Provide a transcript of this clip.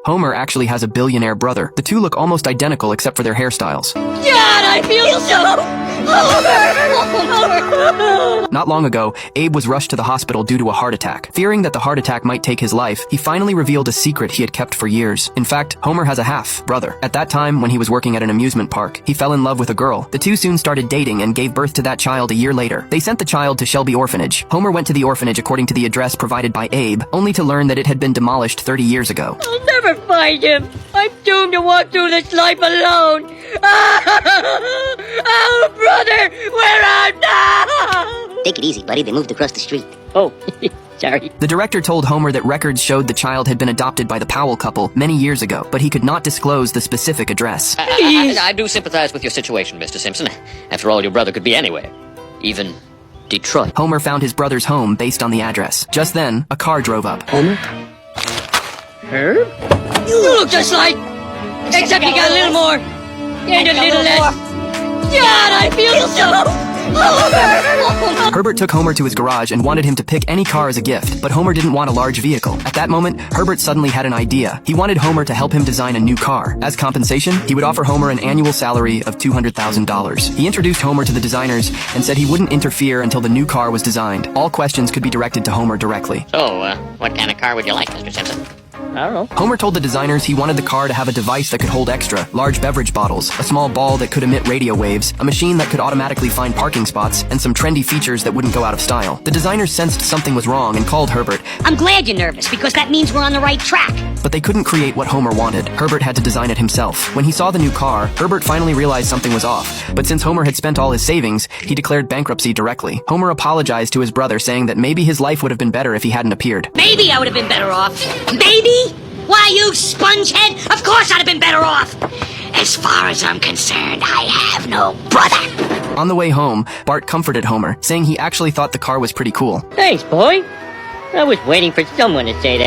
Homer actually has a billionaire brother. The two look almost identical except for their hairstyles. God, I feel so... Not long ago, Abe was rushed to the hospital due to a heart attack. Fearing that the heart attack might take his life, he finally revealed a secret he had kept for years. In fact, Homer has a half-brother. At that time, when he was working at an amusement park, he fell in love with a girl. The two soon started dating and gave birth to that child a year later. They sent the child to Shelby Orphanage. Homer went to the orphanage according to the address provided by Abe, only to learn that it had been demolished 30 years ago. I'll never find him. I'm doomed to walk through this life alone. Oh, brother, where art thou? Take it easy, buddy. They moved across the street. Oh, sorry. The director told Homer that records showed the child had been adopted by the Powell couple many years ago, but he could not disclose the specific address. I do sympathize with your situation, Mr. Simpson. After all, your brother could be anywhere. Even Detroit. Homer found his brother's home based on the address. Just then, a car drove up. Homer? Herb? You look just like... Except you got a little more. And a little less. God, I feel so... Herbert took Homer to his garage and wanted him to pick any car as a gift, but Homer didn't want a large vehicle. At that moment, Herbert suddenly had an idea. He wanted Homer to help him design a new car. As compensation, he would offer Homer an annual salary of $200,000. He introduced Homer to the designers and said he wouldn't interfere until the new car was designed. All questions could be directed to Homer directly. So, what kind of car would you like, Mr. Simpson? I don't know. Homer told the designers he wanted the car to have a device that could hold extra, large beverage bottles, a small ball that could emit radio waves, a machine that could automatically find parking spots, and some trendy features that wouldn't go out of style. The designers sensed something was wrong and called Herbert. I'm glad you're nervous, because that means we're on the right track. But they couldn't create what Homer wanted. Herbert had to design it himself. When he saw the new car, Herbert finally realized something was off. But since Homer had spent all his savings, he declared bankruptcy directly. Homer apologized to his brother, saying that maybe his life would have been better if he hadn't appeared. Maybe I would have been better off. Maybe? Why, you spongehead? Of course I'd have been better off. As far as I'm concerned, I have no brother. On the way home, Bart comforted Homer, saying he actually thought the car was pretty cool. Thanks, boy. I was waiting for someone to say that.